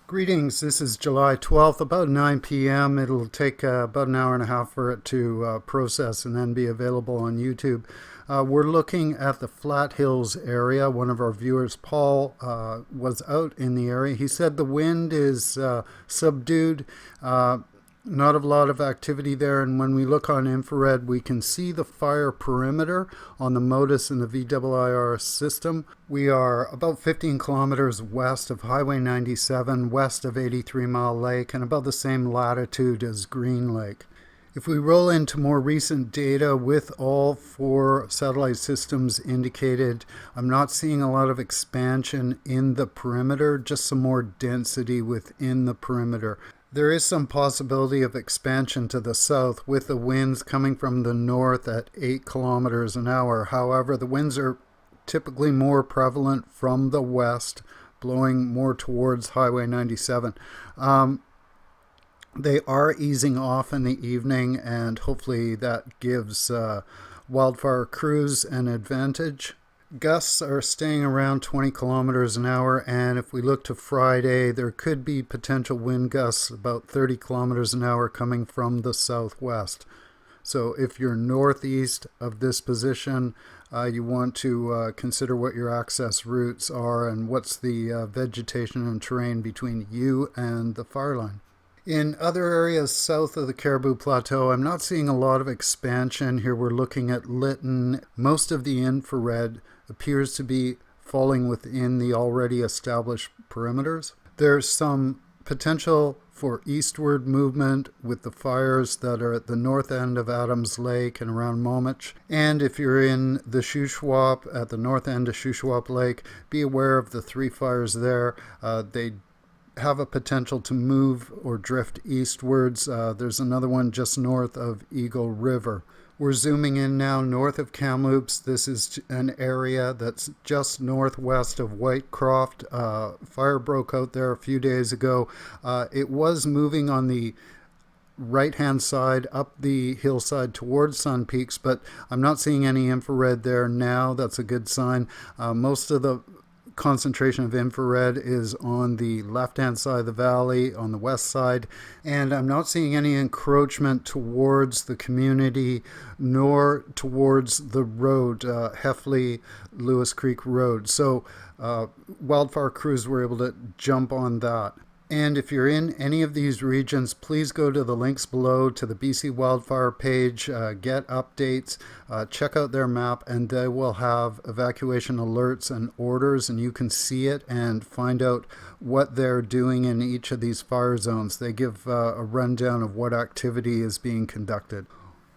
Greetings, this is July 12th, about 9 p.m. It'll take about an hour and a half for it to process and then be available on YouTube. We're looking at the Flat Hills area. One of our viewers, Paul, was out in the area. He said the wind is subdued, not a lot of activity there, and when we look on infrared we can see the fire perimeter on the MODIS and the VWIR system. We are about 15 kilometers west of Highway 97, west of 83 Mile Lake, and about the same latitude as Green Lake. If we roll into more recent data with all 4 satellite systems indicated, I'm not seeing a lot of expansion in the perimeter, just some more density within the perimeter. There is some possibility of expansion to the south with the winds coming from the north at 8 kilometers an hour. However, the winds are typically more prevalent from the west, blowing more towards Highway 97. They are easing off in the evening, and hopefully that gives wildfire crews an advantage. Gusts are staying around 20 kilometers an hour, and if we look to Friday, there could be potential wind gusts about 30 kilometers an hour coming from the southwest. So if you're northeast of this position, you want to consider what your access routes are and what's the vegetation and terrain between you and the fire line. In other areas south of the Caribou Plateau, I'm not seeing a lot of expansion. Here we're looking at Lytton. Most of the infrared appears to be falling within the already established perimeters. There's some potential for eastward movement with the fires that are at the north end of Adams Lake and around Momich. And if you're in the Shuswap, at the north end of Shuswap Lake, be aware of the 3 fires there. They have a potential to move or drift eastwards. There's another one just north of Eagle River. We're zooming in now north of Kamloops. This is an area that's just northwest of Whitecroft. Fire broke out there a few days ago. It was moving on the right-hand side up the hillside towards Sun Peaks, but I'm not seeing any infrared there now. That's a good sign. Most of the concentration of infrared is on the left-hand side of the valley, on the west side, and I'm not seeing any encroachment towards the community nor towards the road, Heffley Lewis Creek Road. So wildfire crews were able to jump on that. And if you're in any of these regions, please go to the links below to the BC Wildfire page, get updates, check out their map, and they will have evacuation alerts and orders, and you can see it and find out what they're doing in each of these fire zones. They give a rundown of what activity is being conducted.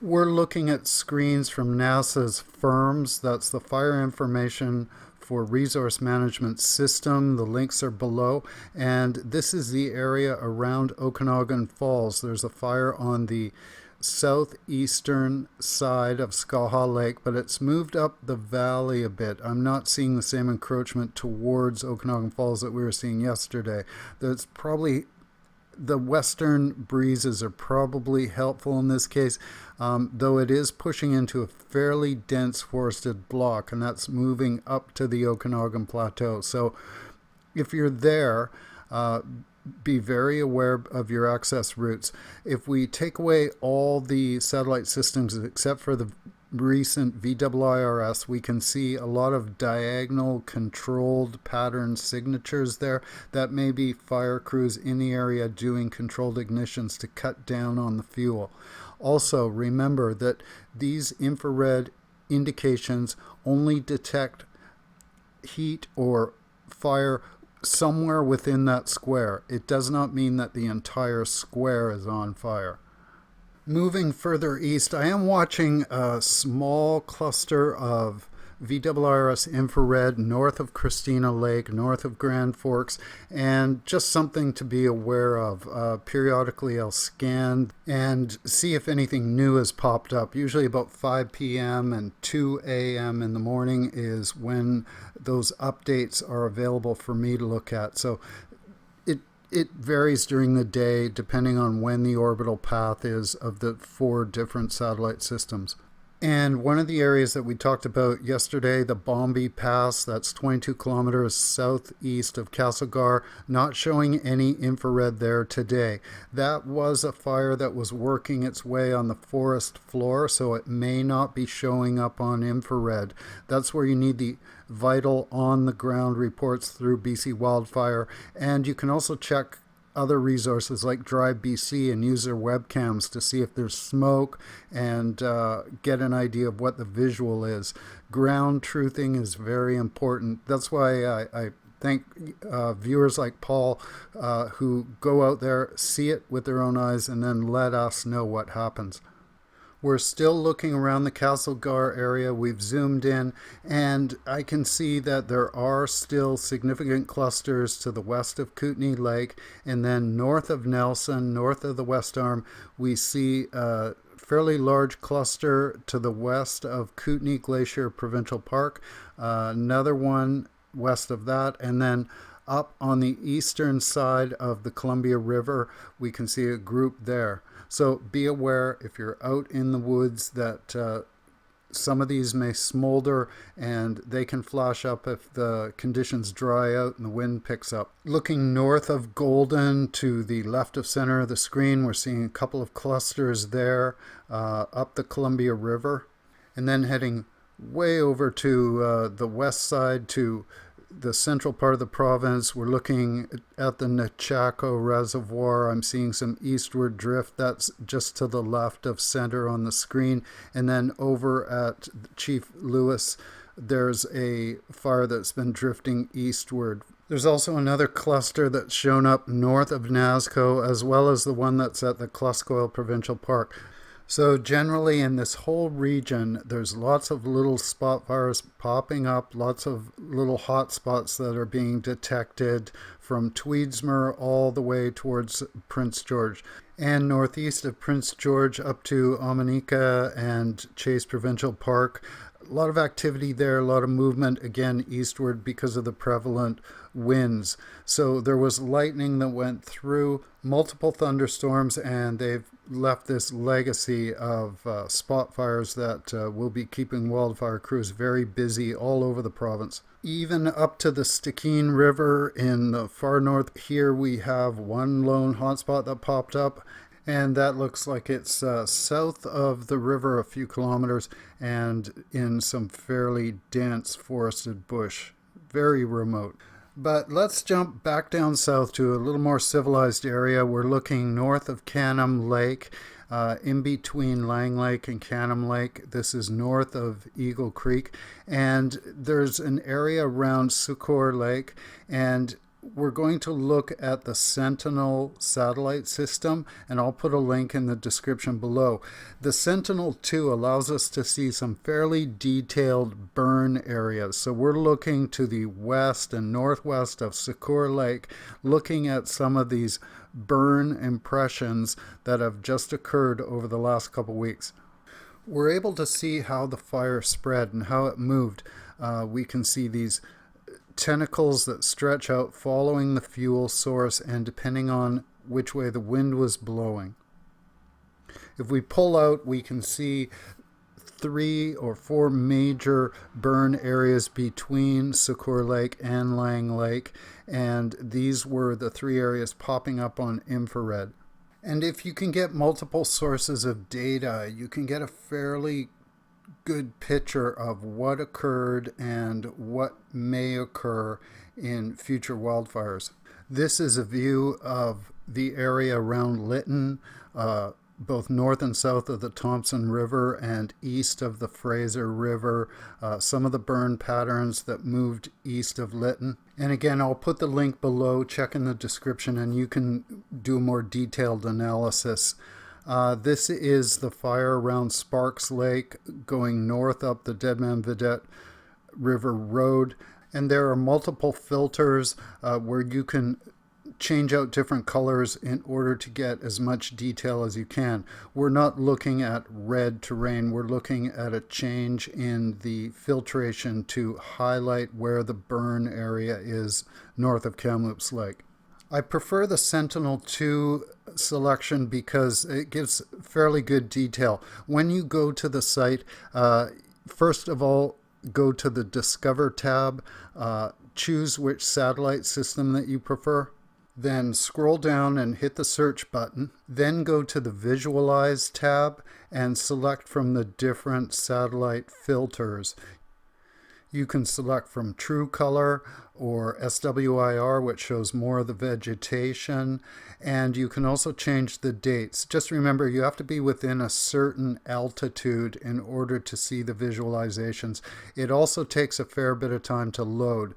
We're looking at screens from NASA's FIRMS, that's the Fire Information for Resource Management System. The links are below, and this is the area around Okanagan Falls. There's a fire on the southeastern side of Succour Lake, but it's moved up the valley a bit. I'm not seeing the same encroachment towards Okanagan Falls that we were seeing yesterday. That's probably the western breezes are probably helpful in this case, though it is pushing into a fairly dense forested block, and that's moving up to the Okanagan Plateau. So if you're there, be very aware of your access routes. If we take away all the satellite systems except for the recent VWIRS, we can see a lot of diagonal controlled pattern signatures there. That may be fire crews in the area doing controlled ignitions to cut down on the fuel. Also, remember that these infrared indications only detect heat or fire somewhere within that square. It does not mean that the entire square is on fire. Moving further east, I am watching a small cluster of VWIRS infrared north of Christina Lake, north of Grand Forks, and just something to be aware of. Periodically I'll scan and see if anything new has popped up. Usually about 5 p.m. and 2 a.m. in the morning is when those updates are available for me to look at. So it varies during the day depending on when the orbital path is of the 4 different satellite systems. And one of the areas that we talked about yesterday, the Bombi Pass, that's 22 kilometers southeast of Castlegar, not showing any infrared there today. That was a fire that was working its way on the forest floor, so it may not be showing up on infrared. That's where you need the vital on-the-ground reports through BC Wildfire, and you can also check other resources like DRIVEBC and use their webcams to see if there's smoke and get an idea of what the visual is. Ground truthing is very important. That's why I thank viewers like Paul who go out there, see it with their own eyes, and then let us know what happens. We're still looking around the Castlegar area. We've zoomed in, and I can see that there are still significant clusters to the west of Kootenay Lake, and then north of Nelson, north of the West Arm, we see a fairly large cluster to the west of Kootenay Glacier Provincial Park, another one west of that, and then up on the eastern side of the Columbia River, we can see a group there. So be aware if you're out in the woods that some of these may smolder and they can flash up if the conditions dry out and the wind picks up. Looking north of Golden to the left of center of the screen, we're seeing a couple of clusters there up the Columbia River. And then heading way over to the west side to the central part of the province, we're looking at the Nechako Reservoir. I'm seeing some eastward drift. That's just to the left of center on the screen. And then over at Chief Lewis, there's a fire that's been drifting eastward. There's also another cluster that's shown up north of Nasco, as well as the one that's at the Cluscoil Provincial Park. So generally in this whole region, there's lots of little spot fires popping up, lots of little hot spots that are being detected from Tweedsmuir all the way towards Prince George. And northeast of Prince George up to Omanika and Chase Provincial Park. A lot of activity there, a lot of movement, again, eastward because of the prevalent winds. So there was lightning that went through, multiple thunderstorms, and they've left this legacy of spot fires that will be keeping wildfire crews very busy all over the province. Even up to the Stikine River in the far north, here we have one lone hotspot that popped up. And that looks like it's south of the river a few kilometers and in some fairly dense forested bush. Very remote. But let's jump back down south to a little more civilized area. We're looking north of Canham Lake, in between Lang Lake and Canham Lake. This is north of Eagle Creek. And there's an area around Succour Lake, and we're going to look at the Sentinel satellite system, and I'll put a link in the description below. The Sentinel 2 allows us to see some fairly detailed burn areas. So we're looking to the west and northwest of Succour Lake, looking at some of these burn impressions that have just occurred over the last couple weeks. We're able to see how the fire spread and how it moved. We can see these tentacles that stretch out following the fuel source and depending on which way the wind was blowing. If we pull out, we can see 3 or 4 major burn areas between Succour Lake and Lang Lake, and these were the 3 areas popping up on infrared. And if you can get multiple sources of data, you can get a fairly good picture of what occurred and what may occur in future wildfires. This is a view of the area around Lytton, both north and south of the Thompson River and east of the Fraser River, some of the burn patterns that moved east of Lytton. And again, I'll put the link below, check in the description, and you can do more detailed analysis. This is the fire around Sparks Lake going north up the Deadman Vidette River Road. And there are multiple filters where you can change out different colors in order to get as much detail as you can. We're not looking at red terrain. We're looking at a change in the filtration to highlight where the burn area is north of Kamloops Lake. I prefer the Sentinel 2 selection because it gives fairly good detail. When you go to the site, first of all, go to the Discover tab, choose which satellite system that you prefer. Then scroll down and hit the search button. Then go to the Visualize tab and select from the different satellite filters. You can select from True Color or SWIR, which shows more of the vegetation, and you can also change the dates. Just remember, you have to be within a certain altitude in order to see the visualizations. It also takes a fair bit of time to load.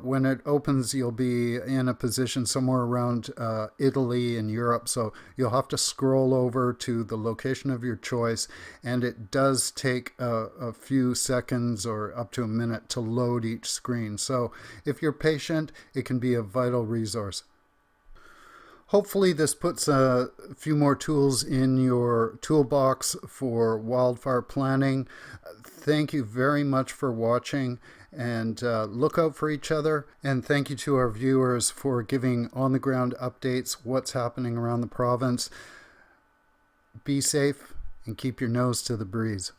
When it opens, you'll be in a position somewhere around Italy and Europe, so you'll have to scroll over to the location of your choice, and it does take a few seconds or up to a minute to load each screen. So if you're patient, it can be a vital resource. Hopefully this puts a few more tools in your toolbox for wildfire planning. Thank you very much for watching, and look out for each other. And thank you to our viewers for giving on-the-ground updates, what's happening around the province. Be safe and keep your nose to the breeze.